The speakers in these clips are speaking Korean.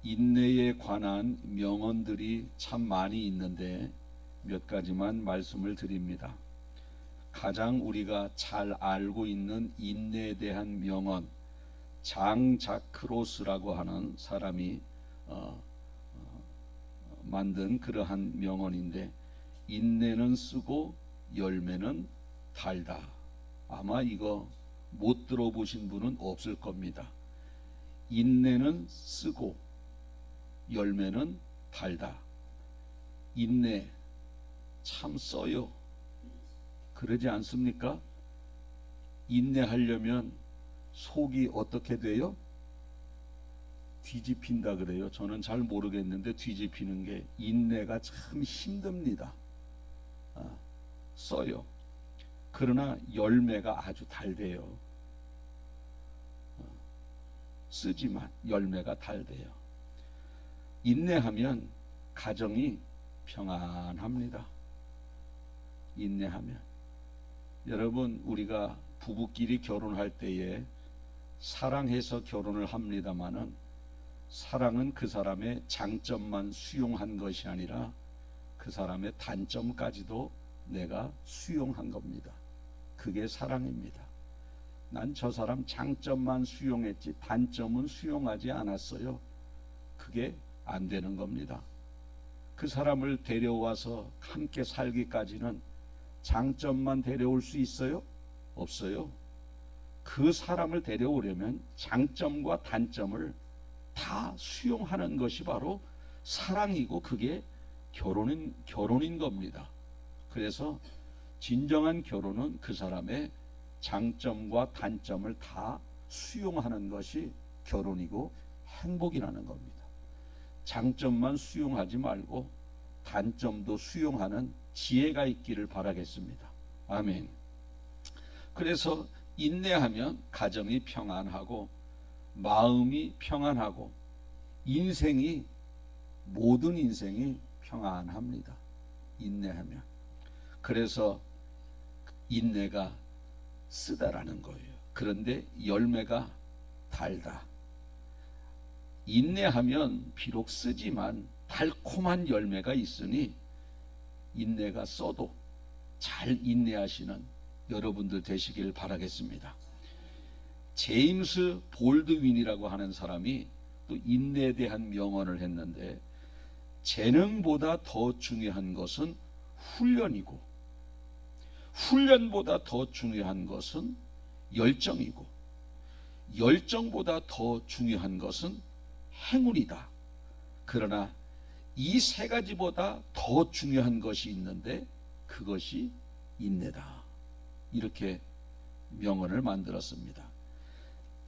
인내에 관한 명언들이 참 많이 있는데 몇 가지만 말씀을 드립니다. 가장 우리가 잘 알고 있는 인내에 대한 명언, 장자크로스라고 하는 사람이 만든 그러한 명언인데, 인내는 쓰고 열매는 달다. 아마 이거 못 들어보신 분은 없을 겁니다. 인내는 쓰고 열매는 달다. 인내 참 써요. 그러지 않습니까? 인내하려면 속이 어떻게 돼요? 뒤집힌다 그래요. 저는 잘 모르겠는데 뒤집히는 게 인내가 참 힘듭니다. 써요. 그러나 열매가 아주 달대요. 쓰지만 열매가 달대요. 인내하면 가정이 평안합니다. 인내하면. 여러분, 우리가 부부끼리 결혼할 때에 사랑해서 결혼을 합니다마는, 사랑은 그 사람의 장점만 수용한 것이 아니라 그 사람의 단점까지도 내가 수용한 겁니다. 그게 사랑입니다. 난 저 사람 장점만 수용했지 단점은 수용하지 않았어요. 그게 안 되는 겁니다. 그 사람을 데려와서 함께 살기까지는 장점만 데려올 수 있어요? 없어요. 그 사람을 데려오려면 장점과 단점을 다 수용하는 것이 바로 사랑이고, 그게 결혼인 겁니다. 그래서 진정한 결혼은 그 사람의 장점과 단점을 다 수용하는 것이 결혼이고 행복이라는 겁니다. 장점만 수용하지 말고 단점도 수용하는 지혜가 있기를 바라겠습니다. 아멘. 그래서 인내하면 가정이 평안하고 마음이 평안하고 모든 인생이 평안합니다. 인내하면. 그래서 인내가 쓰다라는 거예요. 그런데 열매가 달다. 인내하면 비록 쓰지만 달콤한 열매가 있으니, 인내가 써도 잘 인내하시는 여러분들 되시길 바라겠습니다. 제임스 볼드윈이라고 하는 사람이 또 인내에 대한 명언을 했는데, 재능보다 더 중요한 것은 훈련이고, 훈련보다 더 중요한 것은 열정이고, 열정보다 더 중요한 것은 행운이다. 그러나 이 세 가지보다 더 중요한 것이 있는데 그것이 인내다. 이렇게 명언을 만들었습니다.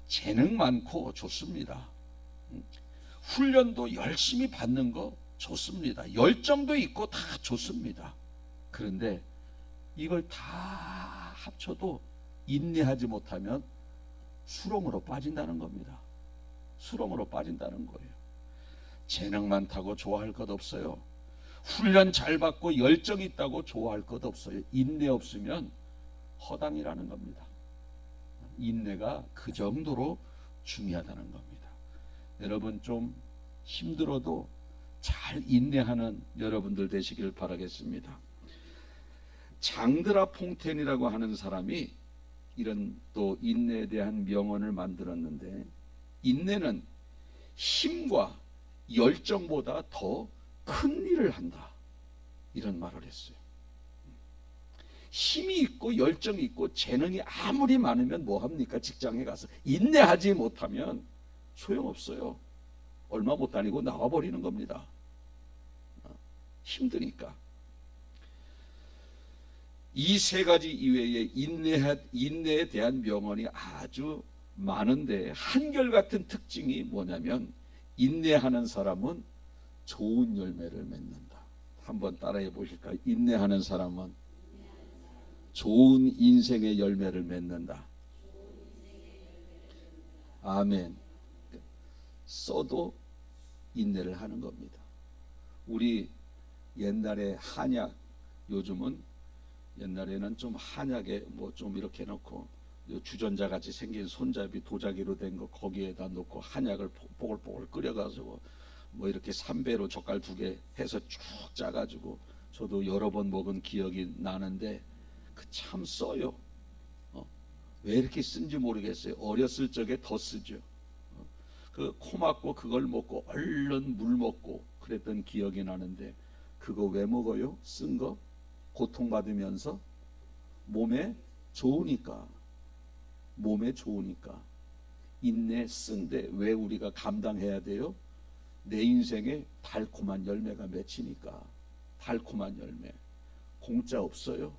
재능 많고 좋습니다. 훈련도 열심히 받는 거 좋습니다. 열정도 있고 다 좋습니다. 그런데 이걸 다 합쳐도 인내하지 못하면 수렁으로 빠진다는 겁니다. 수렁으로 빠진다는 거예요. 재능 많다고 좋아할 것 없어요. 훈련 잘 받고 열정 있다고 좋아할 것 없어요. 인내 없으면 허당이라는 겁니다. 인내가 그 정도로 중요하다는 겁니다. 여러분, 좀 힘들어도 잘 인내하는 여러분들 되시길 바라겠습니다. 장드라 퐁텐이라고 하는 사람이 이런 또 인내에 대한 명언을 만들었는데, 인내는 힘과 열정보다 더 큰 일을 한다, 이런 말을 했어요. 힘이 있고 열정이 있고 재능이 아무리 많으면 뭐합니까? 직장에 가서 인내하지 못하면 소용없어요. 얼마 못 다니고 나와버리는 겁니다. 힘드니까. 이 세 가지 이외에 인내에 대한 명언이 아주 많은데, 한결같은 특징이 뭐냐면, 인내하는 사람은 좋은 열매를 맺는다. 한번 따라해 보실까요? 인내하는 사람은 좋은 인생의 열매를 맺는다. 아멘. 써도 인내를 하는 겁니다. 우리 옛날에 한약, 요즘은, 옛날에는 좀 한약에 뭐 좀 이렇게 놓고 주전자 같이 생긴 손잡이 도자기로 된 거 거기에다 놓고 한약을 뽀글뽀글 끓여가지고 뭐 이렇게 3배로 젓갈 2개 해서 쭉 짜가지고 저도 여러 번 먹은 기억이 나는데 그 참 써요. 왜 이렇게 쓴지 모르겠어요. 어렸을 적에 더 쓰죠. 그 코 막고 그걸 먹고 얼른 물 먹고 그랬던 기억이 나는데 그거 왜 먹어요? 쓴 거? 고통받으면서? 몸에 좋으니까. 몸에 좋으니까. 인내 쓴데 왜 우리가 감당해야 돼요? 내 인생에 달콤한 열매가 맺히니까. 달콤한 열매. 공짜 없어요.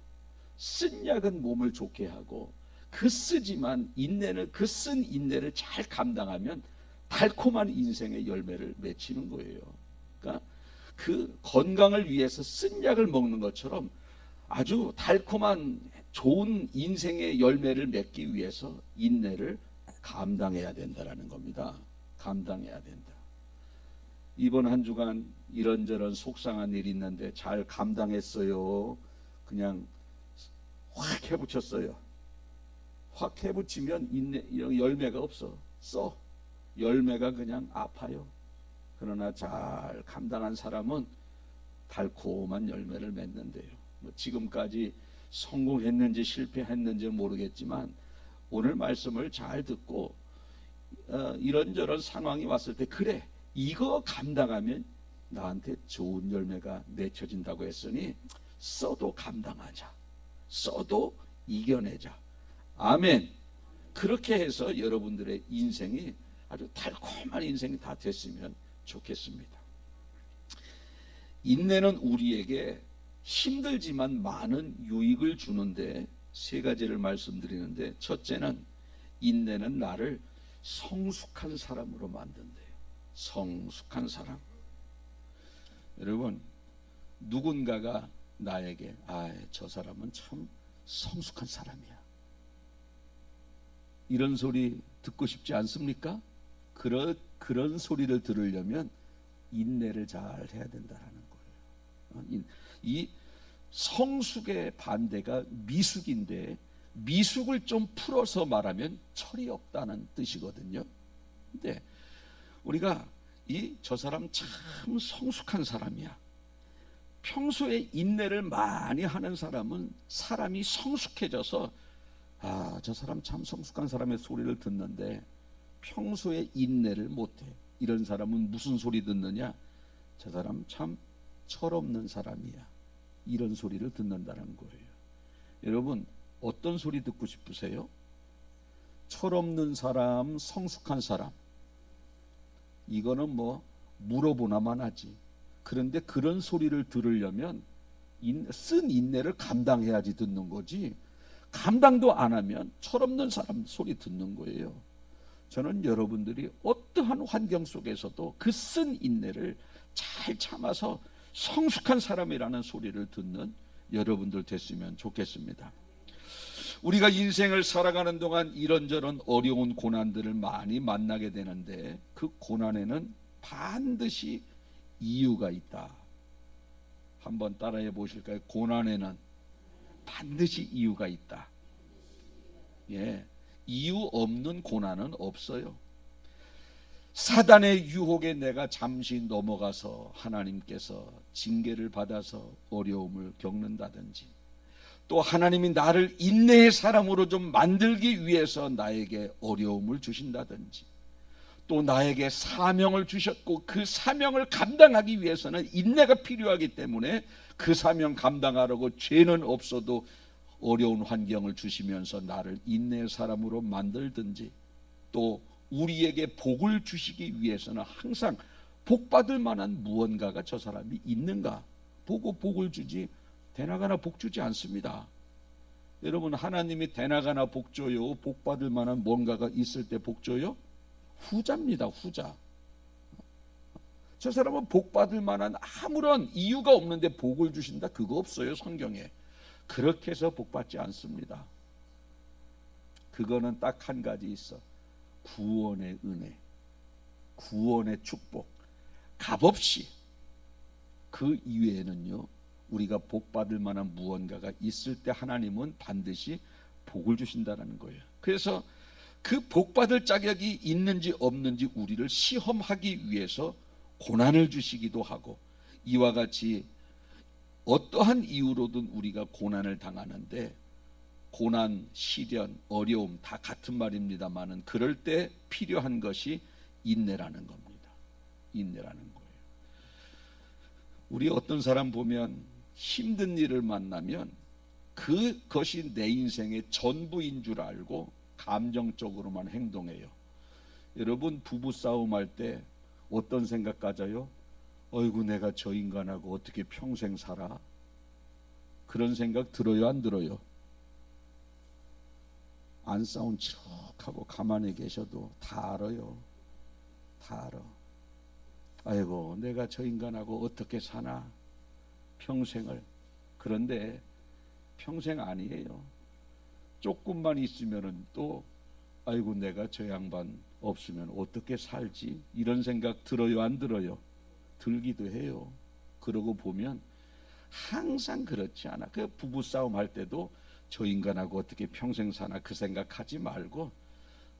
쓴 약은 몸을 좋게 하고 그 쓰지만 인내는 그 쓴 인내를 잘 감당하면 달콤한 인생의 열매를 맺히는 거예요. 그러니까 그 건강을 위해서 쓴 약을 먹는 것처럼 아주 달콤한 좋은 인생의 열매를 맺기 위해서 인내를 감당해야 된다라는 겁니다. 감당해야 된다. 이번 한 주간 이런저런 속상한 일이 있는데 잘 감당했어요. 그냥 확 해붙였어요. 확 해붙이면 인내 열매가 없어. 써. 열매가 그냥 아파요. 그러나 잘 감당한 사람은 달콤한 열매를 맺는데요. 뭐 지금까지 성공했는지 실패했는지 모르겠지만 오늘 말씀을 잘 듣고 이런저런 상황이 왔을 때 그래 이거 감당하면 나한테 좋은 열매가 맺혀진다고 했으니 써도 감당하자. 써도 이겨내자. 아멘. 그렇게 해서 여러분들의 인생이 아주 달콤한 인생이 다 됐으면 좋겠습니다. 인내는 우리에게 힘들지만 많은 유익을 주는데 세 가지를 말씀드리는데 첫째는 인내는 나를 성숙한 사람으로 만든대요. 성숙한 사람. 여러분 누군가가 나에게 저 사람은 참 성숙한 사람이야 이런 소리 듣고 싶지 않습니까? 그런 소리를 들으려면 인내를 잘 해야 된다라는 거예요. 이 성숙의 반대가 미숙인데 미숙을 좀 풀어서 말하면 철이 없다는 뜻이거든요. 근데 우리가 저 사람 참 성숙한 사람이야. 평소에 인내를 많이 하는 사람은 사람이 성숙해져서 저 사람 참 성숙한 사람의 소리를 듣는데 평소에 인내를 못해. 이런 사람은 무슨 소리 듣느냐? 저 사람 참 철없는 사람이야. 이런 소리를 듣는다는 거예요. 여러분 어떤 소리 듣고 싶으세요? 철없는 사람, 성숙한 사람. 이거는 뭐 물어보나만 하지. 그런데 그런 소리를 들으려면 쓴 인내를 감당해야지 듣는 거지. 감당도 안 하면 철없는 사람 소리 듣는 거예요. 저는 여러분들이 어떠한 환경 속에서도 그 쓴 인내를 잘 참아서 성숙한 사람이라는 소리를 듣는 여러분들 됐으면 좋겠습니다. 우리가 인생을 살아가는 동안 이런저런 어려운 고난들을 많이 만나게 되는데 그 고난에는 반드시 이유가 있다. 한번 따라해 보실까요? 고난에는 반드시 이유가 있다. 이유 없는 고난은 없어요. 사단의 유혹에 내가 잠시 넘어가서 하나님께서 징계를 받아서 어려움을 겪는다든지 또 하나님이 나를 인내의 사람으로 좀 만들기 위해서 나에게 어려움을 주신다든지 또 나에게 사명을 주셨고 그 사명을 감당하기 위해서는 인내가 필요하기 때문에 그 사명 감당하려고 죄는 없어도 어려운 환경을 주시면서 나를 인내의 사람으로 만들든지 또 우리에게 복을 주시기 위해서는 항상 복받을 만한 무언가가 저 사람이 있는가 보고 복을 주지 대나가나 복 주지 않습니다. 여러분 하나님이 대나가나 복 줘요? 복받을 만한 뭔가가 있을 때 복 줘요? 후자입니다. 후자. 저 사람은 복받을 만한 아무런 이유가 없는데 복을 주신다? 그거 없어요 성경에. 그렇게 해서 복받지 않습니다. 그거는 딱 한 가지 있어. 구원의 은혜, 구원의 축복. 값없이 그 이외에는요 우리가 복받을 만한 무언가가 있을 때 하나님은 반드시 복을 주신다는 거예요. 그래서 그 복받을 자격이 있는지 없는지 우리를 시험하기 위해서 고난을 주시기도 하고, 이와 같이 어떠한 이유로든 우리가 고난을 당하는데, 고난, 시련, 어려움 다 같은 말입니다만은 그럴 때 필요한 것이 인내라는 겁니다. 인내라는 거예요. 우리 어떤 사람 보면 힘든 일을 만나면 그것이 내 인생의 전부인 줄 알고 감정적으로만 행동해요. 여러분, 부부싸움 할 때 어떤 생각 가져요? 어이구, 내가 저 인간하고 어떻게 평생 살아? 그런 생각 들어요, 안 들어요? 안 싸운 척하고 가만히 계셔도 다 알아요. 다 알아. 아이고, 내가 저 인간하고 어떻게 사나? 평생을. 그런데 평생 아니에요. 조금만 있으면은 또 아이고, 내가 저 양반 없으면 어떻게 살지? 이런 생각 들어요, 안 들어요? 들기도 해요. 그러고 보면 항상 그렇지 않아. 그 부부싸움 할 때도 저 인간하고 어떻게 평생 사나 그 생각하지 말고,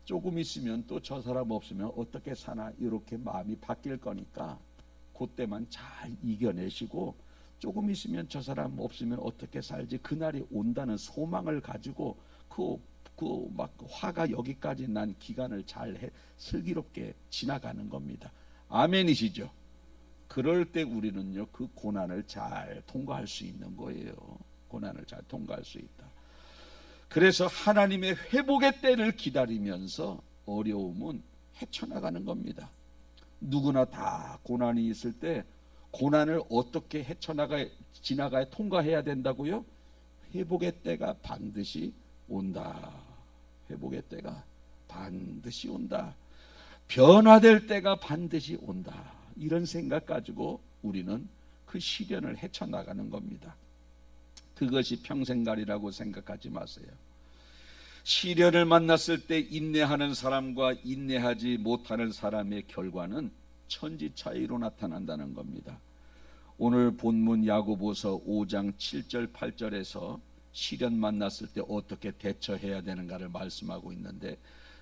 조금 있으면 또 저 사람 없으면 어떻게 사나 이렇게 마음이 바뀔 거니까 그때만 잘 이겨내시고, 조금 있으면 저 사람 없으면 어떻게 살지 그날이 온다는 소망을 가지고 막 화가 여기까지 난 기간을 잘 슬기롭게 지나가는 겁니다. 아멘이시죠? 그럴 때 우리는요, 그 고난을 잘 통과할 수 있는 거예요. 고난을 잘 통과할 수 있다. 그래서 하나님의 회복의 때를 기다리면서 어려움은 헤쳐나가는 겁니다. 누구나 다 고난이 있을 때 고난을 어떻게 지나가야 통과해야 된다고요? 회복의 때가 반드시 온다. 회복의 때가 반드시 온다. 변화될 때가 반드시 온다. 이런 생각 가지고 우리는 그 시련을 헤쳐나가는 겁니다. 그것이 평생가리라고 생각하지 마세요. 시련을 만났을 때 인내하는 사람과 인내하지 못하는 사람의 결과는 천지 차이로 나타난다는 겁니다. 오늘 본문 야고보서 5장 7절 8절에서 시련 만났을 때 어떻게 대처해야 되는가를 말씀하고 있는데,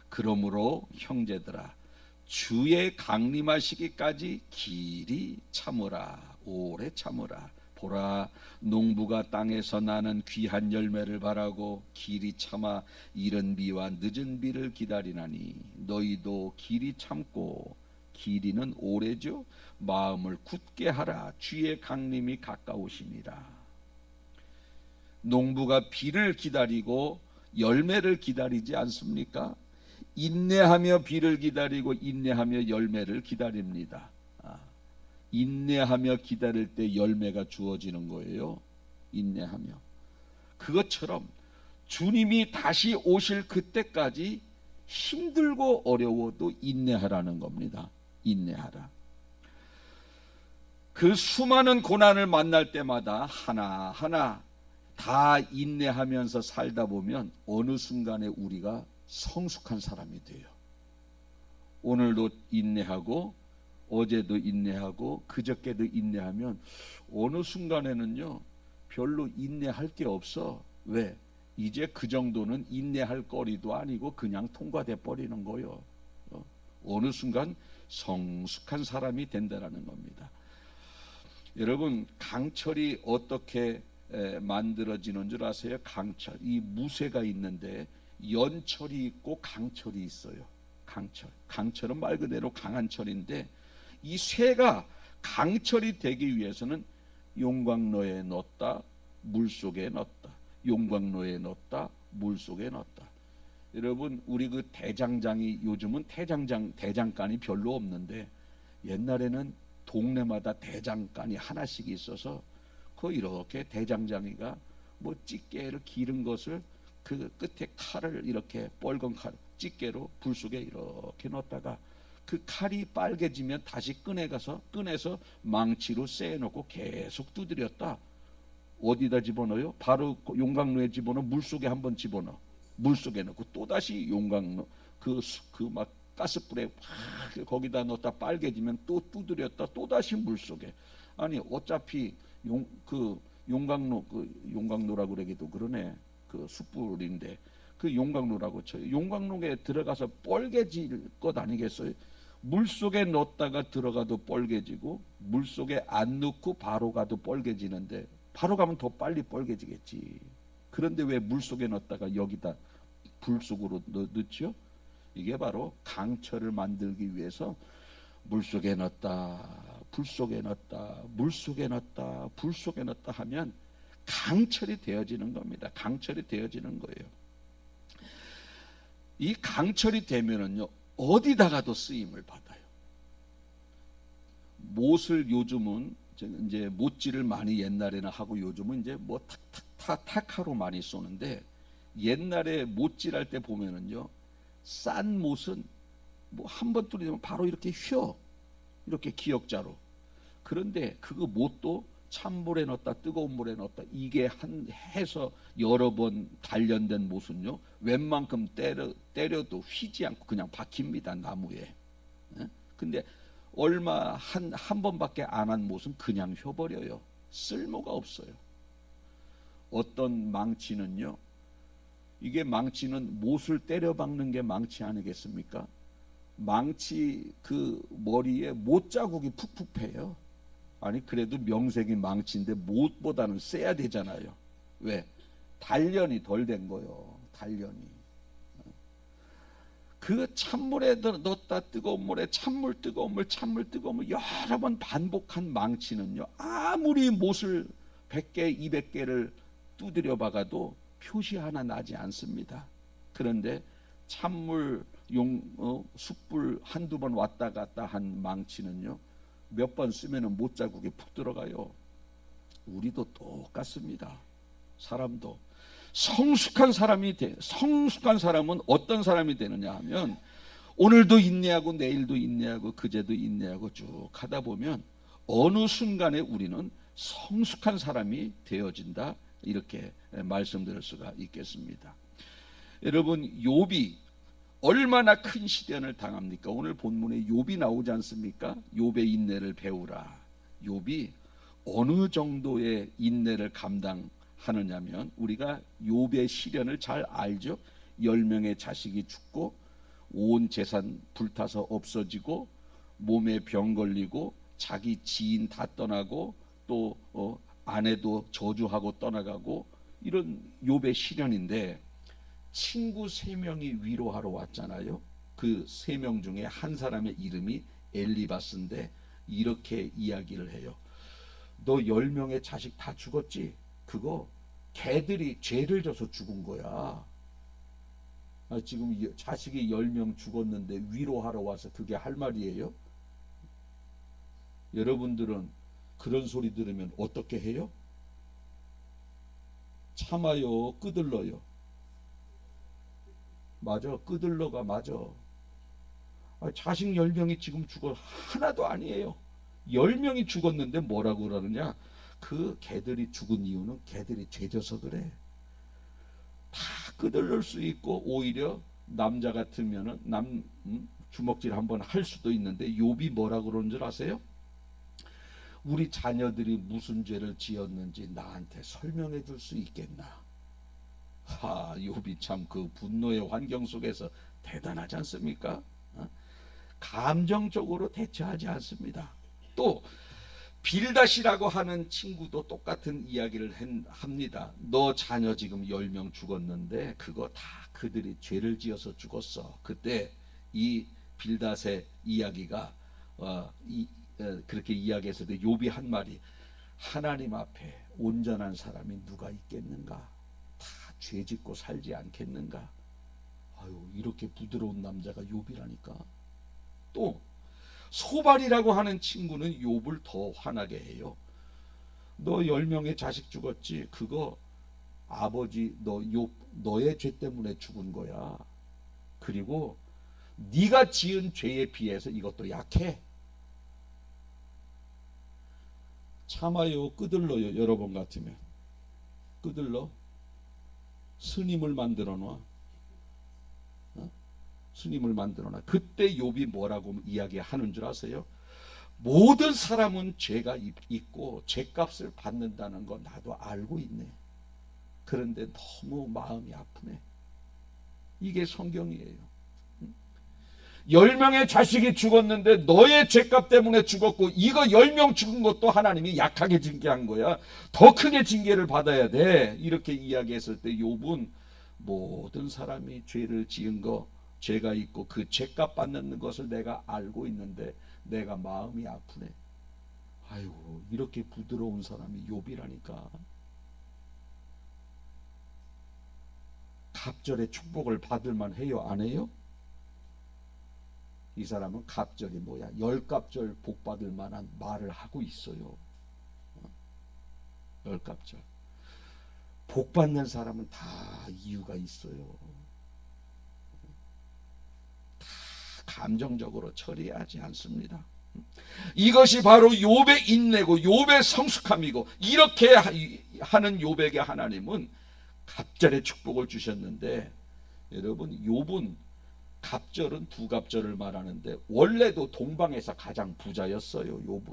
그러므로 형제들아, 주의 강림하시기까지 길이 참으라. 오래 참으라. 보라, 농부가 땅에서 나는 귀한 열매를 바라고 길이 참아 이른 비와 늦은 비를 기다리나니, 너희도 길이 참고, 길이는 오래죠. 마음을 굳게 하라. 주의 강림이 가까우심이라. 농부가 비를 기다리고 열매를 기다리지 않습니까? 인내하며 비를 기다리고 인내하며 열매를 기다립니다. 인내하며 기다릴 때 열매가 주어지는 거예요. 인내하며. 그것처럼 주님이 다시 오실 그때까지 힘들고 어려워도 인내하라는 겁니다. 인내하라. 그 수많은 고난을 만날 때마다 하나하나 다 인내하면서 살다 보면 어느 순간에 우리가 성숙한 사람이 돼요. 오늘도 인내하고 어제도 인내하고 그저께도 인내하면 어느 순간에는요, 별로 인내할 게 없어. 왜? 이제 그 정도는 인내할 거리도 아니고 그냥 통과돼 버리는 거예요. 어느 순간 성숙한 사람이 된다는 겁니다. 여러분, 강철이 어떻게 만들어지는 줄 아세요? 강철, 이 무쇠가 있는데 연철이 있고 강철이 있어요. 강철은 말 그대로 강한 철인데, 이 쇠가 강철이 되기 위해서는 용광로에 넣었다, 물속에 넣었다, 용광로에 넣었다, 물속에 넣었다. 여러분, 우리 그 대장장이, 요즘은 대장간이 별로 없는데 옛날에는 동네마다 대장간이 하나씩 있어서 그 이렇게 대장장이가 뭐 찌개를 기른 것을 그 끝에 칼을 이렇게 뻘건 칼 찌개로 불 속에 이렇게 넣었다가 그 칼이 빨개지면 다시 꺼내서 망치로 쎄놓고 계속 두드렸다. 어디다 집어넣어요? 바로 용광로에 집어넣어. 물속에 한번 집어넣어. 물속에 넣고 또다시 용광로 그 막 가스불에 팍 거기다 넣었다 빨개지면 또 두드렸다 또다시 물속에. 아니 어차피 용광로라고 그러기도 그러네. 그 숯불인데 그 용광로라고 쳐요. 용광로에 들어가서 뻘개질 것 아니겠어요? 물속에 넣었다가 들어가도 뻘개지고 물속에 안 넣고 바로 가도 뻘개지는데 바로 가면 더 빨리 뻘개지겠지. 그런데 왜 물속에 넣었다가 여기다 불 속으로 넣죠? 이게 바로 강철을 만들기 위해서 물속에 넣었다, 불 속에 넣었다, 물속에 넣었다, 불 속에 넣었다 하면 강철이 되어지는 겁니다. 강철이 되어지는 거예요. 이 강철이 되면은요, 어디다가도 쓰임을 받아요. 못을 요즘은 이제 못질을 많이 옛날에는 하고 요즘은 이제 뭐 탁하로 많이 쏘는데, 옛날에 못질할 때 보면은요, 싼 못은 뭐 한 번 뚫리면 바로 이렇게 휘어, 이렇게 기역자로. 그런데 그거 못도 찬물에 넣었다 뜨거운 물에 넣었다 이게 해서 여러 번 단련된 못은요, 웬만큼 때려도 휘지 않고 그냥 박힙니다, 나무에. 근데 얼마 한 번밖에 안 한 못은 그냥 휘어버려요. 쓸모가 없어요. 어떤 망치는요, 이게 망치는 못을 때려 박는 게 망치 아니겠습니까? 망치 그 머리에 못 자국이 푹푹 패요. 아니 그래도 명색이 망치인데 못보다는 세야 되잖아요. 왜? 단련이 덜 된 거요. 단련이. 그 찬물에 넣었다 뜨거운 물에 찬물 뜨거운 물 찬물 뜨거운 물 여러 번 반복한 망치는요, 아무리 못을 100개 200개를 두드려 박아도 표시 하나 나지 않습니다. 그런데 찬물 숯불 한두 번 왔다 갔다 한 망치는요, 몇 번 쓰면은 못자국이 푹 들어가요. 우리도 똑같습니다. 사람도 성숙한 사람은 어떤 사람이 되느냐 하면, 오늘도 인내하고 내일도 인내하고 그제도 인내하고 쭉 하다 보면 어느 순간에 우리는 성숙한 사람이 되어진다, 이렇게 말씀드릴 수가 있겠습니다. 여러분, 욥이 얼마나 큰 시련을 당합니까? 오늘 본문에 욥이 나오지 않습니까? 욥의 인내를 배우라. 욥이 어느 정도의 인내를 감당하느냐면, 우리가 욥의 시련을 잘 알죠. 10명의 자식이 죽고 온 재산 불타서 없어지고 몸에 병 걸리고 자기 지인 다 떠나고 또 아내도 저주하고 떠나가고, 이런 욥의 시련인데, 친구 3명이 위로하러 왔잖아요. 그 3명 중에 한 사람의 이름이 엘리바스인데 이렇게 이야기를 해요. 너 10명의 자식 다 죽었지? 그거 개들이 죄를 져서 죽은 거야. 지금 자식이 10명 죽었는데 위로하러 와서 그게 할 말이에요? 여러분들은 그런 소리 들으면 어떻게 해요? 참아요, 끄들러요? 맞아, 끄들러가 맞아. 자식 10명이 지금 죽어 하나도 아니에요. 10명이 죽었는데 뭐라고 그러느냐? 그 개들이 죽은 이유는 개들이 죄져서 그래. 다 끄들릴 수 있고, 오히려 남자 같으면은 주먹질 한번 할 수도 있는데, 욥이 뭐라고 그러는 줄 아세요? 우리 자녀들이 무슨 죄를 지었는지 나한테 설명해 줄 수 있겠나? 욥이 참 그 분노의 환경 속에서 대단하지 않습니까? 감정적으로 대처하지 않습니다. 또 빌닷이라고 하는 친구도 똑같은 이야기를 합니다. 너 자녀 지금 10명 죽었는데 그거 다 그들이 죄를 지어서 죽었어. 그때 이 빌닷의 이야기가 그렇게 이야기했을 때 욥이 한 말이, 하나님 앞에 온전한 사람이 누가 있겠는가? 죄 짓고 살지 않겠는가? 이렇게 부드러운 남자가 욥이라니까. 또 소발이라고 하는 친구는 욥을 더 화나게 해요. 너 10명의 자식 죽었지? 그거 아버지 너의 죄 때문에 죽은 거야. 그리고 네가 지은 죄에 비해서 이것도 약해. 참아요, 끄들러요? 여러분 같으면 끄들러? 스님을 만들어 놔. 스님을 만들어 놔. 그때 욥이 뭐라고 이야기하는 줄 아세요? 모든 사람은 죄가 있고 죄값을 받는다는 거 나도 알고 있네. 그런데 너무 마음이 아프네. 이게 성경이에요. 10명의 자식이 죽었는데 너의 죄값 때문에 죽었고 이거 10명 죽은 것도 하나님이 약하게 징계한 거야. 더 크게 징계를 받아야 돼. 이렇게 이야기했을 때 욥은 모든 사람이 죄를 지은 거 죄가 있고 그 죄값 받는 것을 내가 알고 있는데 내가 마음이 아프네. 아이고 이렇게 부드러운 사람이 욥이라니까. 갑절의 축복을 받을 만해요? 안 해요? 이 사람은 갑절이 뭐야? 10갑절 복 받을 만한 말을 하고 있어요. 10갑절. 복 받는 사람은 다 이유가 있어요. 다 감정적으로 처리하지 않습니다. 이것이 바로 욥의 인내고 욥의 성숙함이고, 이렇게 하는 욥에게 하나님은 갑절의 축복을 주셨는데, 여러분 욥은 갑절은 두 갑절을 말하는데 원래도 동방에서 가장 부자였어요. 욥은.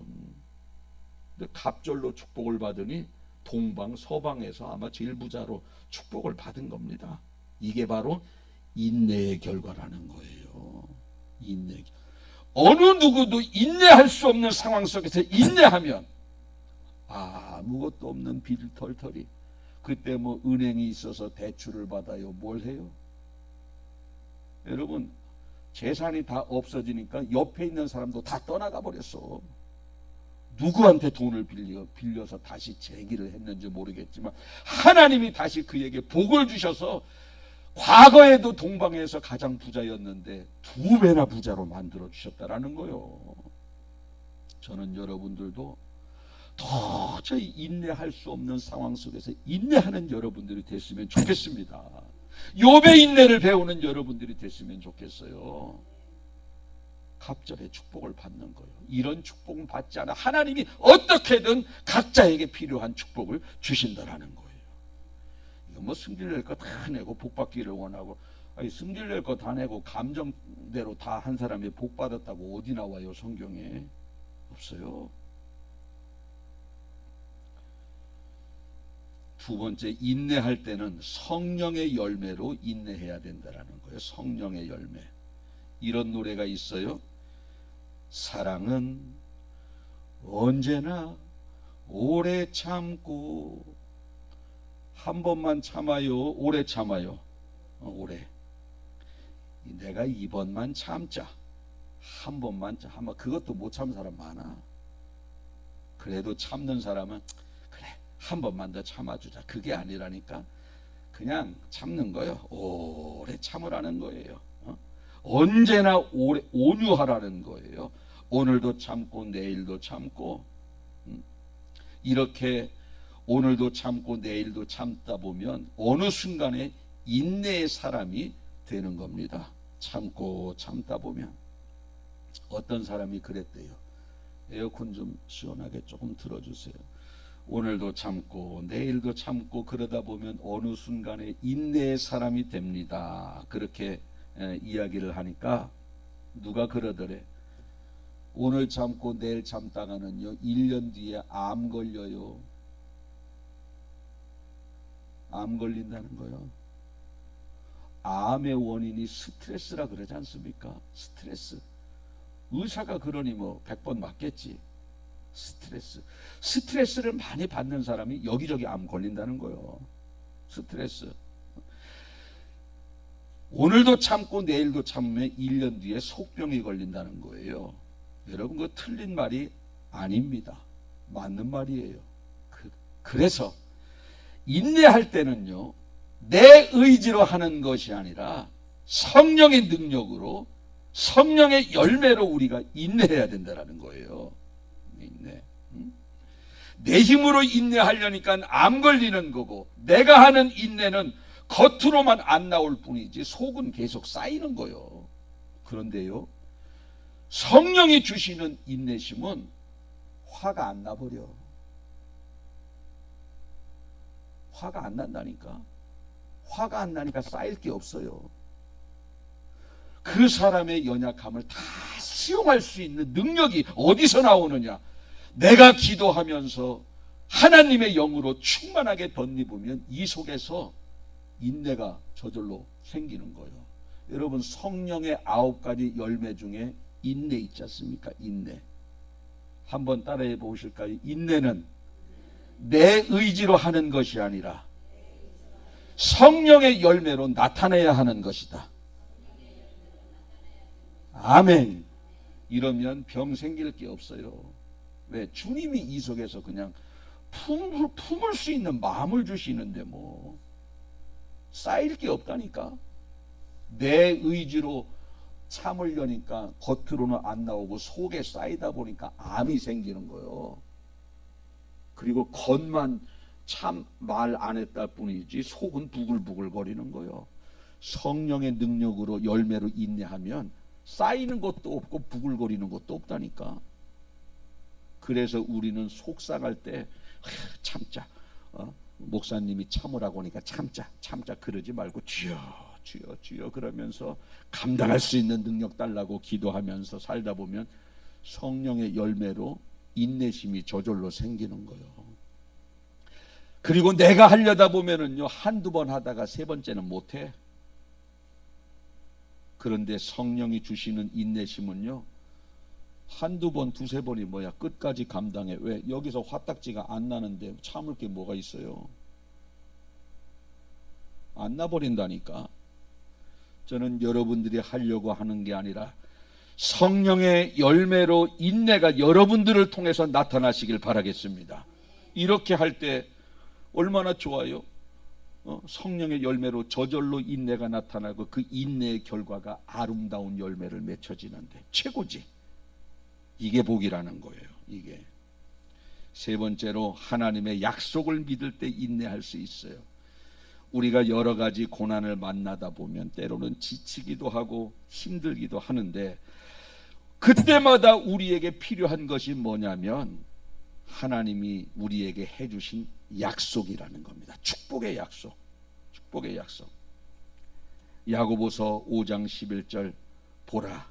근데 갑절로 축복을 받으니 동방 서방에서 아마 제일 부자로 축복을 받은 겁니다. 이게 바로 인내의 결과라는 거예요. 인내. 어느 누구도 인내할 수 없는 상황 속에서 인내하면 아무것도 없는 빚 털털이, 그때 뭐 은행이 있어서 대출을 받아요. 뭘 해요? 여러분 재산이 다 없어지니까 옆에 있는 사람도 다 떠나가 버렸어. 누구한테 돈을 빌려서 다시 재기를 했는지 모르겠지만 하나님이 다시 그에게 복을 주셔서 과거에도 동방에서 가장 부자였는데 2배나 부자로 만들어 주셨다라는 거예요. 저는 여러분들도 도저히 인내할 수 없는 상황 속에서 인내하는 여러분들이 됐으면 좋겠습니다. 욥의 인내를 배우는 여러분들이 됐으면 좋겠어요. 갑절의 축복을 받는 거예요. 이런 축복은 받지 않아. 하나님이 어떻게든 각자에게 필요한 축복을 주신다라는 거예요. 이거 뭐 승질낼 거 다 내고 복 받기를 원하고, 아니 승질낼 거 다 내고 감정대로 다 한 사람이 복 받았다고 어디 나와요? 성경에 없어요. 두 번째, 인내할 때는 성령의 열매로 인내해야 된다라는 거예요. 성령의 열매. 이런 노래가 있어요. 사랑은 언제나 오래 참고, 한 번만 참아요, 오래 참아요. 오래. 내가 이번만 참자. 한 번만 참아. 그것도 못 참는 사람 많아. 그래도 참는 사람은 한 번만 더 참아주자. 그게 아니라니까. 그냥 참는 거예요. 오래 참으라는 거예요. 언제나 오래 온유하라는 거예요. 오늘도 참고 내일도 참고, 이렇게 오늘도 참고 내일도 참다 보면 어느 순간에 인내의 사람이 되는 겁니다. 참고 참다 보면. 어떤 사람이 그랬대요. 에어컨 좀 시원하게 조금 틀어주세요. 오늘도 참고 내일도 참고 그러다 보면 어느 순간에 인내의 사람이 됩니다. 그렇게 이야기를 하니까 누가 그러더래. 오늘 참고 내일 참다가는요 1년 뒤에 암 걸려요. 암 걸린다는 거예요. 암의 원인이 스트레스라 그러지 않습니까? 스트레스. 의사가 그러니 뭐 100번 맞겠지. 스트레스를 많이 받는 사람이 여기저기 암 걸린다는 거예요. 스트레스. 오늘도 참고 내일도 참으면 1년 뒤에 속병이 걸린다는 거예요. 여러분 그거 틀린 말이 아닙니다. 맞는 말이에요. 그래서 인내할 때는요 내 의지로 하는 것이 아니라 성령의 능력으로, 성령의 열매로 우리가 인내해야 된다는 거예요. 인내. 내 힘으로 인내하려니까 암 걸리는 거고, 내가 하는 인내는 겉으로만 안 나올 뿐이지 속은 계속 쌓이는 거예요. 그런데요 성령이 주시는 인내심은 화가 안 나버려. 화가 안 난다니까. 화가 안 나니까 쌓일 게 없어요. 그 사람의 연약함을 다 수용할 수 있는 능력이 어디서 나오느냐? 내가 기도하면서 하나님의 영으로 충만하게 덧입으면 이 속에서 인내가 저절로 생기는 거예요. 여러분, 성령의 9가지 열매 중에 인내 있지 않습니까? 인내. 한번 따라해 보실까요? 인내는 내 의지로 하는 것이 아니라 성령의 열매로 나타내야 하는 것이다. 아멘. 이러면 병 생길 게 없어요. 왜? 주님이 이 속에서 그냥 품을 수 있는 마음을 주시는데 뭐 쌓일 게 없다니까. 내 의지로 참으려니까 겉으로는 안 나오고 속에 쌓이다 보니까 암이 생기는 거예요. 그리고 겉만 참 말 안 했다 뿐이지 속은 부글부글 거리는 거예요. 성령의 능력으로 열매로 인내하면 쌓이는 것도 없고 부글거리는 것도 없다니까. 그래서 우리는 속상할 때 참자. 목사님이 참으라고 하니까 참자 그러지 말고 주여 주여 주여 그러면서 감당할 수 있는 능력 달라고 기도하면서 살다 보면 성령의 열매로 인내심이 저절로 생기는 거예요. 그리고 내가 하려다 보면은요, 한두 번 하다가 세 번째는 못해. 그런데 성령이 주시는 인내심은요, 한두 번, 두세 번이 뭐야, 끝까지 감당해. 왜? 여기서 화딱지가 안 나는데 참을 게 뭐가 있어요? 안 나버린다니까. 저는 여러분들이 하려고 하는 게 아니라 성령의 열매로 인내가 여러분들을 통해서 나타나시길 바라겠습니다. 이렇게 할 때 얼마나 좋아요? 성령의 열매로 저절로 인내가 나타나고 그 인내의 결과가 아름다운 열매를 맺혀지는데 최고지. 이게 복이라는 거예요. 이게. 세 번째로 하나님의 약속을 믿을 때 인내할 수 있어요. 우리가 여러 가지 고난을 만나다 보면 때로는 지치기도 하고 힘들기도 하는데 그때마다 우리에게 필요한 것이 뭐냐면 하나님이 우리에게 해주신 약속이라는 겁니다. 축복의 약속. 축복의 약속. 야고보서 5장 11절 보라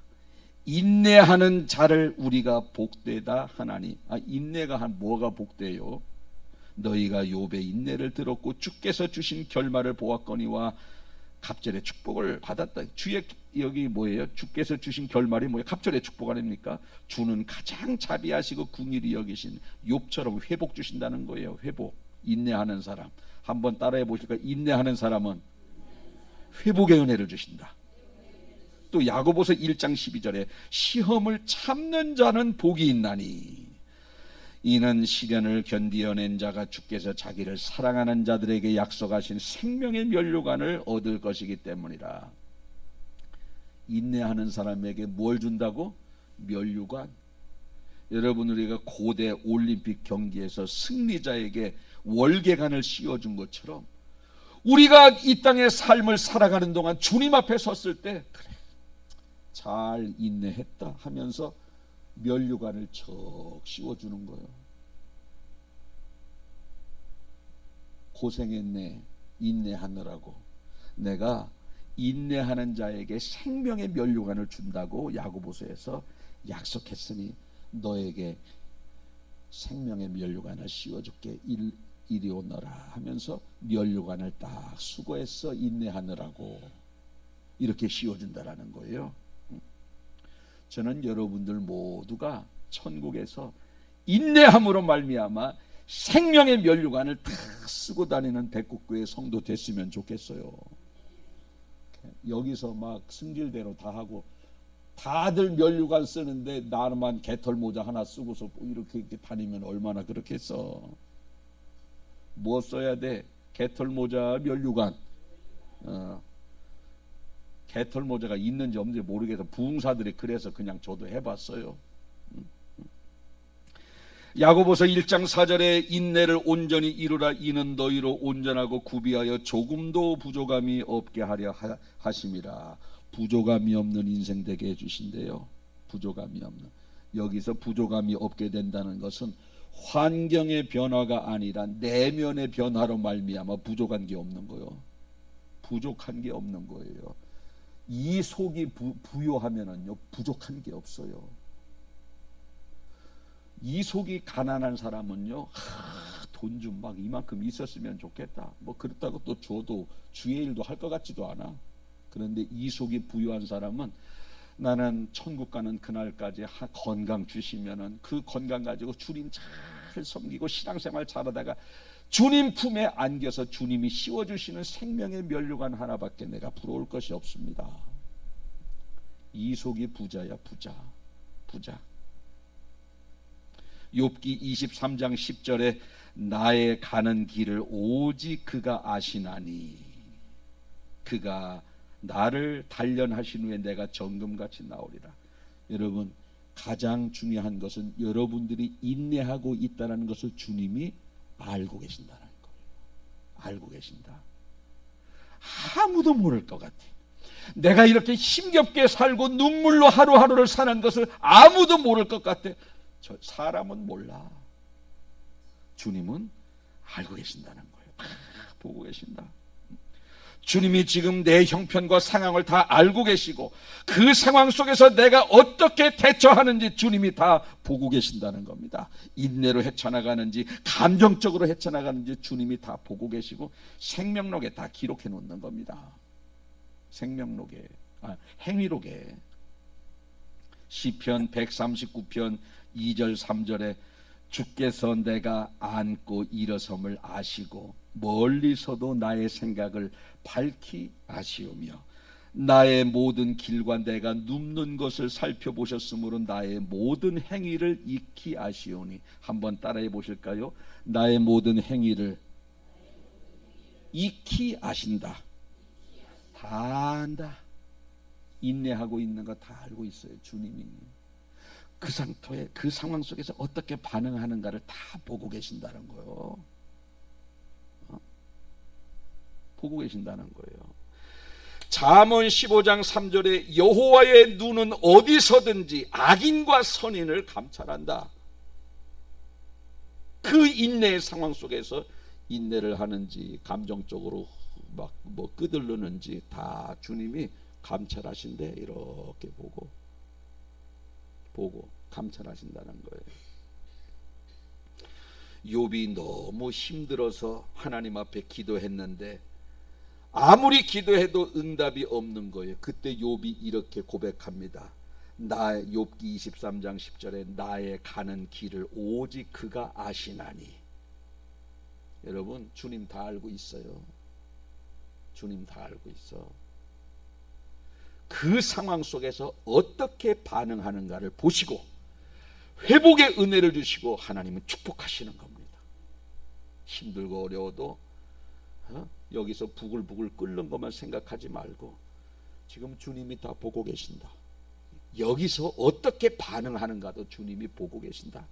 인내하는 자를 우리가 복되다 하나니. 인내가 한 뭐가 복돼요? 너희가 욥의 인내를 들었고 주께서 주신 결말을 보았거니와 갑절의 축복을 받았다. 주의 여기 뭐예요? 주께서 주신 결말이 뭐예요? 갑절의 축복 아닙니까? 주는 가장 자비하시고 긍휼히 여기신 욥처럼 회복 주신다는 거예요. 회복. 인내하는 사람. 한번 따라해 보실까요? 인내하는 사람은 회복의 은혜를 주신다. 또 야고보서 1장 12절에 시험을 참는 자는 복이 있나니 이는 시련을 견디어낸 자가 주께서 자기를 사랑하는 자들에게 약속하신 생명의 면류관을 얻을 것이기 때문이라. 인내하는 사람에게 뭘 준다고? 면류관. 여러분, 우리가 고대 올림픽 경기에서 승리자에게 월계관을 씌워준 것처럼 우리가 이 땅의 삶을 살아가는 동안 주님 앞에 섰을 때 그래 잘 인내했다 하면서 면류관을 척 씌워주는 거예요. 고생했네 인내하느라고. 내가 인내하는 자에게 생명의 면류관을 준다고 야고보서에서 약속했으니 너에게 생명의 면류관을 씌워줄게. 이리 오너라 하면서 면류관을 딱 수고했어 인내하느라고 이렇게 씌워준다라는 거예요. 저는 여러분들 모두가 천국에서 인내함으로 말미암아 생명의 면류관을 다 쓰고 다니는 백국교회 성도 됐으면 좋겠어요. 여기서 막 승질대로 다 하고 다들 면류관 쓰는데 나만 개털 모자 하나 쓰고서 이렇게 다니면 얼마나 그렇겠어. 뭐 써야 돼? 개털 모자 면류관. 개털 모자가 있는지 없는지 모르겠어. 부흥사들이 그래서 그냥 저도 해봤어요. 야고보서 1장 4절에 인내를 온전히 이루라. 이는 너희로 온전하고 구비하여 조금도 부족함이 없게 하려 하심이라. 부족함이 없는 인생 되게 해주신대요. 부족함이 없는. 여기서 부족함이 없게 된다는 것은 환경의 변화가 아니라 내면의 변화로 말미암아 부족한 게 없는 거예요. 부족한 게 없는 거예요. 이 속이 부요하면은요 부족한 게 없어요. 이 속이 가난한 사람은요 돈 좀 막 이만큼 있었으면 좋겠다. 뭐 그렇다고 또 줘도 주의 일도 할 것 같지도 않아. 그런데 이속이 부유한 사람은 나는 천국 가는 그날까지 건강 주시면은 그 건강 가지고 주님 잘 섬기고 신앙생활 잘하다가 주님 품에 안겨서 주님이 씌워주시는 생명의 면류관 하나밖에 내가 부러울 것이 없습니다. 이속이 부자야, 부자. 욥기 23장 10절에 나의 가는 길을 오직 그가 아시나니 그가 나를 단련하신 후에 내가 정금같이 나오리라. 여러분, 가장 중요한 것은 여러분들이 인내하고 있다는 것을 주님이 알고 계신다는 거예요. 알고 계신다. 아무도 모를 것 같아. 내가 이렇게 힘겹게 살고 눈물로 하루하루를 사는 것을 아무도 모를 것 같아. 저 사람은 몰라. 주님은 알고 계신다는 거예요. 다 보고 계신다. 주님이 지금 내 형편과 상황을 다 알고 계시고 그 상황 속에서 내가 어떻게 대처하는지 주님이 다 보고 계신다는 겁니다. 인내로 헤쳐나가는지 감정적으로 헤쳐나가는지 주님이 다 보고 계시고 생명록에 다 기록해 놓는 겁니다. 생명록에, 행위록에. 시편 139편 2절 3절에 주께서 내가 앉고 일어섬을 아시고 멀리서도 나의 생각을 밝히 아시오며 나의 모든 길과 내가 눕는 것을 살펴보셨으므로 나의 모든 행위를 익히 아시오니. 한번 따라해 보실까요? 나의 모든 행위를 익히 아신다. 다 안다. 인내하고 있는 거 다 알고 있어요. 주님이 그 상태에 그 상황 속에서 어떻게 반응하는가를 다 보고 계신다는 거예요. 보고 계신다는 거예요. 잠언 15장 3절에 여호와의 눈은 어디서든지 악인과 선인을 감찰한다. 그 인내의 상황 속에서 인내를 하는지 감정적으로 막 뭐 끄들르는지 다 주님이 감찰하신대. 이렇게 보고 감찰하신다는 거예요. 욥이 너무 힘들어서 하나님 앞에 기도했는데 아무리 기도해도 응답이 없는 거예요. 그때 욥이 이렇게 고백합니다. 욥기 23장 10절에 나의 가는 길을 오직 그가 아시나니. 여러분, 주님 다 알고 있어요. 주님 다 알고 있어. 그 상황 속에서 어떻게 반응하는가를 보시고 회복의 은혜를 주시고 하나님은 축복하시는 겁니다. 힘들고 어려워도 여기서 부글부글 끓는 것만 생각하지 말고 지금 주님이 다 보고 계신다. 여기서 어떻게 반응하는가도 주님이 보고 계신다.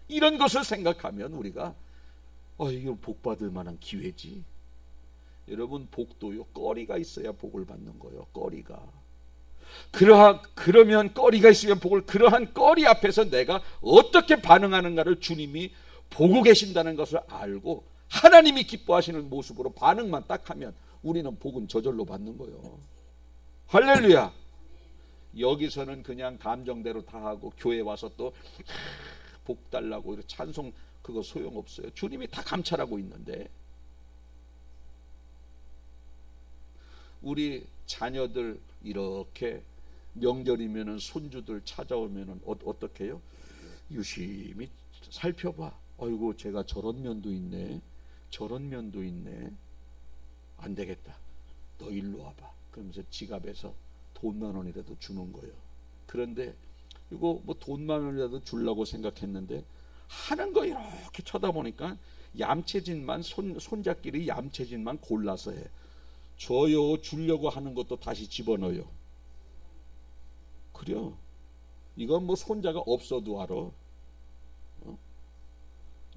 이런 것을 생각하면 우리가 이거 복 받을 만한 기회지. 여러분, 복도요, 거리가 있어야 복을 받는 거예요. 거리가. 그러면 거리가 있으면 복을, 그러한 거리 앞에서 내가 어떻게 반응하는가를 주님이 보고 계신다는 것을 알고 하나님이 기뻐하시는 모습으로 반응만 딱 하면 우리는 복은 저절로 받는 거예요. 할렐루야. 여기서는 그냥 감정대로 다 하고 교회 와서 또 복 달라고 이렇게 찬송, 그거 소용없어요. 주님이 다 감찰하고 있는데. 우리 자녀들 이렇게 명절이면은 손주들 찾아오면은 어떻게 해요? 유심히 살펴봐. 아이고, 제가 저런 면도 있네, 저런 면도 있네. 안 되겠다, 너 일로 와봐. 그러면서 지갑에서 돈 10,000원이라도 주는 거예요. 그런데 이거 뭐 돈 10,000원이라도 주려고 생각했는데 하는 거 이렇게 쳐다보니까 얌체진만, 손자끼리 얌체진만 골라서 해. 줘요. 주려고 하는 것도 다시 집어넣어요. 그래요. 이건 뭐 손자가 없어도 알아.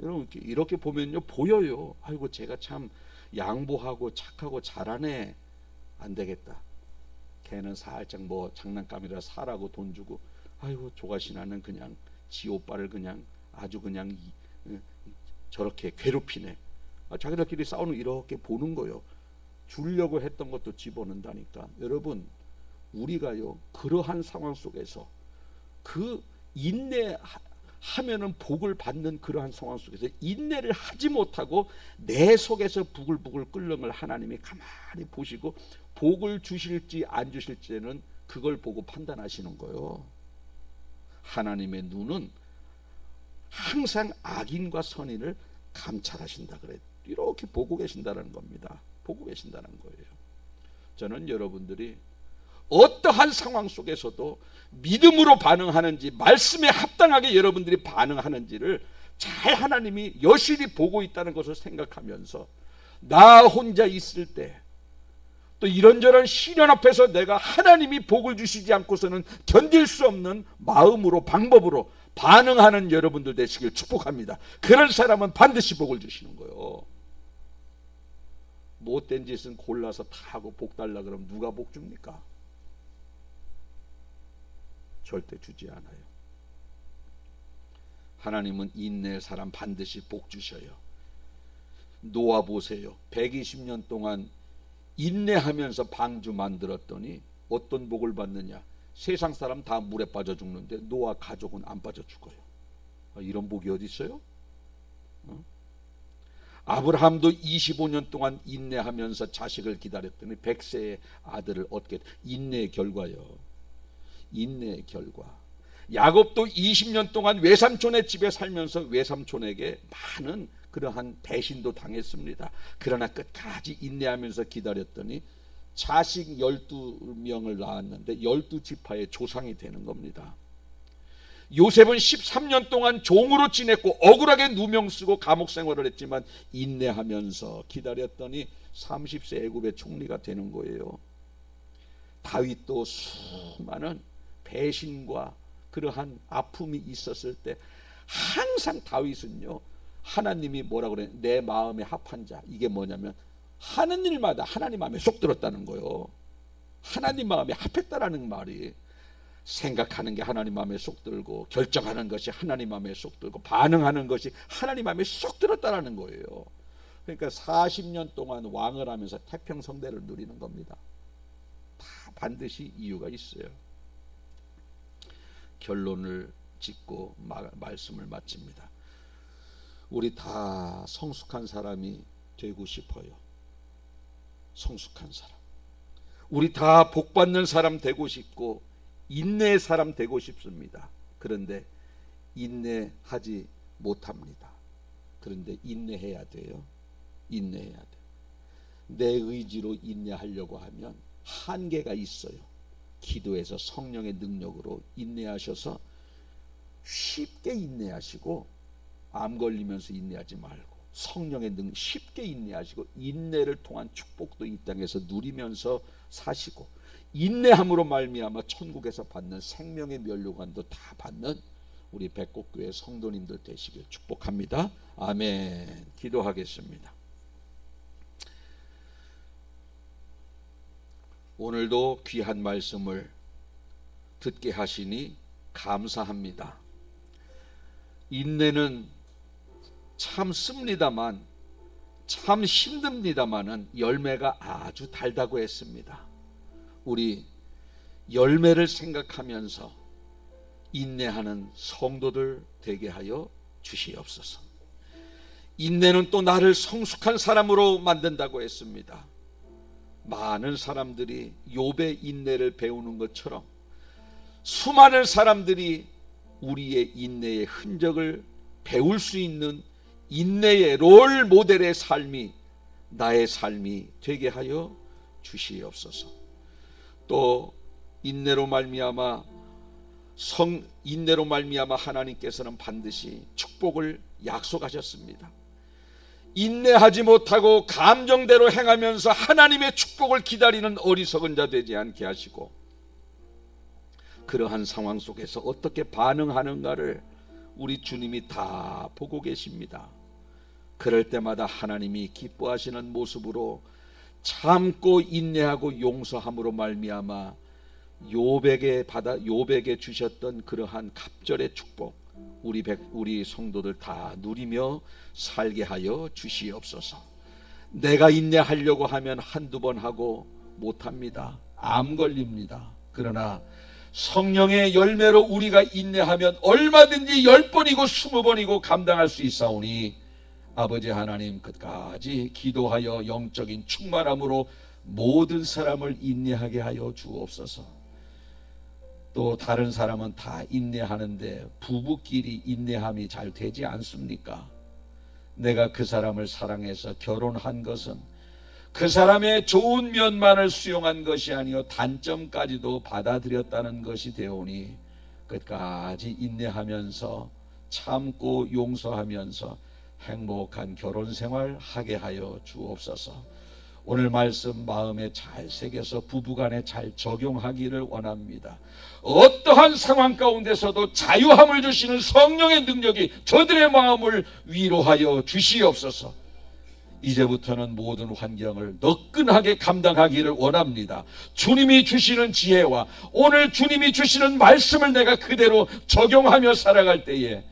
여러분, 이렇게 보면요, 보여요. 아이고, 제가 참 양보하고 착하고 잘하네. 안 되겠다. 걔는 살짝 뭐 장난감이라 사라고 돈 주고, 아이고, 조가시나는 그냥 지 오빠를 그냥 아주 그냥 저렇게 괴롭히네. 자기들끼리 싸우는 이렇게 보는 거요. 주려고 했던 것도 집어넣는다니까. 여러분, 우리가요, 그러한 상황 속에서 그 하면은 복을 받는 그러한 상황 속에서 인내를 하지 못하고 내 속에서 부글부글 끓는 걸 하나님이 가만히 보시고 복을 주실지 안 주실지는 그걸 보고 판단하시는 거예요. 하나님의 눈은 항상 악인과 선인을 감찰하신다 그래. 이렇게 보고 계신다는 겁니다. 보고 계신다는 거예요. 저는 여러분들이 어떠한 상황 속에서도 믿음으로 반응하는지 말씀에 합당하게 여러분들이 반응하는지를 잘 하나님이 여실히 보고 있다는 것을 생각하면서 나 혼자 있을 때 또 이런저런 시련 앞에서 내가 하나님이 복을 주시지 않고서는 견딜 수 없는 마음으로 방법으로 반응하는 여러분들 되시길 축복합니다. 그런 사람은 반드시 복을 주시는 거예요. 못된 짓은 골라서 다 하고 복 달라 그러면 누가 복 줍니까? 절대 주지 않아요. 하나님은 인내의 사람 반드시 복 주셔요. 노아 보세요. 120년 동안 인내하면서 방주 만들었더니 어떤 복을 받느냐? 세상 사람 다 물에 빠져 죽는데 노아 가족은 안 빠져 죽어요. 이런 복이 어디 있어요? 아브라함도 25년 동안 인내하면서 자식을 기다렸더니 100세의 아들을 얻게. 인내의 결과요. 인내의 결과. 야곱도 20년 동안 외삼촌의 집에 살면서 외삼촌에게 많은 그러한 배신도 당했습니다. 그러나 끝까지 인내하면서 기다렸더니 자식 12명을 낳았는데 12지파의 조상이 되는 겁니다. 요셉은 13년 동안 종으로 지냈고 억울하게 누명 쓰고 감옥 생활을 했지만 인내하면서 기다렸더니 30세 애굽의 총리가 되는 거예요. 다윗도 수많은 배신과 그러한 아픔이 있었을 때 항상 다윗은요, 하나님이 뭐라 그래? 내 마음에 합한 자. 이게 뭐냐면 하는 일마다 하나님 마음에 쏙 들었다는 거예요. 하나님 마음에 합했다라는 말이 생각하는 게 하나님 마음에 쏙 들고 결정하는 것이 하나님 마음에 쏙 들고 반응하는 것이 하나님 마음에 쏙 들었다라는 거예요. 그러니까 40년 동안 왕을 하면서 태평성대를 누리는 겁니다. 다 반드시 이유가 있어요. 결론을 짓고 말씀을 마칩니다. 우리 다 성숙한 사람이 되고 싶어요. 성숙한 사람. 우리 다 복받는 사람 되고 싶고 인내의 사람 되고 싶습니다. 그런데 인내하지 못합니다. 그런데 인내해야 돼요. 인내해야 돼요. 내 의지로 인내하려고 하면 한계가 있어요. 기도에서 성령의 능력으로 인내하셔서 쉽게 인내하시고 암 걸리면서 인내하지 말고 성령의 능력 쉽게 인내하시고 인내를 통한 축복도 이 땅에서 누리면서 사시고 인내함으로 말미암아 천국에서 받는 생명의 면류관도 다 받는 우리 백곡교회 성도님들 되시길 축복합니다. 아멘. 기도하겠습니다. 오늘도 귀한 말씀을 듣게 하시니 감사합니다. 인내는 참 씁니다만 참 힘듭니다만은 열매가 아주 달다고 했습니다. 우리 열매를 생각하면서 인내하는 성도들 되게 하여 주시옵소서. 인내는 또 나를 성숙한 사람으로 만든다고 했습니다. 많은 사람들이 욥의 인내를 배우는 것처럼 수많은 사람들이 우리의 인내의 흔적을 배울 수 있는 인내의 롤 모델의 삶이 나의 삶이 되게 하여 주시옵소서. 또 인내로 말미암아 하나님께서는 반드시 축복을 약속하셨습니다. 인내하지 못하고 감정대로 행하면서 하나님의 축복을 기다리는 어리석은 자 되지 않게 하시고 그러한 상황 속에서 어떻게 반응하는가를 우리 주님이 다 보고 계십니다. 그럴 때마다 하나님이 기뻐하시는 모습으로 참고 인내하고 용서함으로 말미암아 욥에게 주셨던 그러한 갑절의 축복 우리 성도들 다 누리며 살게 하여 주시옵소서. 내가 인내하려고 하면 한두 번 하고 못합니다. 암 걸립니다. 그러나 성령의 열매로 우리가 인내하면 얼마든지 10번이고 20번이고 감당할 수 있사오니 아버지 하나님, 끝까지 기도하여 영적인 충만함으로 모든 사람을 인내하게 하여 주옵소서. 또 다른 사람은 다 인내하는데 부부끼리 인내함이 잘 되지 않습니까? 내가 그 사람을 사랑해서 결혼한 것은 그 사람의 좋은 면만을 수용한 것이 아니요 단점까지도 받아들였다는 것이 되오니 끝까지 인내하면서 참고 용서하면서 행복한 결혼 생활 하게 하여 주옵소서. 오늘 말씀 마음에 잘 새겨서 부부간에 잘 적용하기를 원합니다. 어떠한 상황 가운데서도 자유함을 주시는 성령의 능력이 저들의 마음을 위로하여 주시옵소서. 이제부터는 모든 환경을 너끈하게 감당하기를 원합니다. 주님이 주시는 지혜와 오늘 주님이 주시는 말씀을 내가 그대로 적용하며 살아갈 때에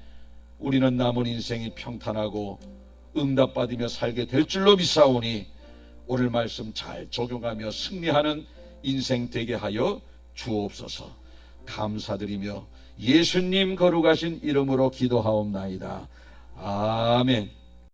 우리는 남은 인생이 평탄하고 응답받으며 살게 될 줄로 믿사오니 오늘 말씀 잘 적용하며 승리하는 인생 되게 하여 주옵소서. 감사드리며 예수님 거룩하신 이름으로 기도하옵나이다. 아멘.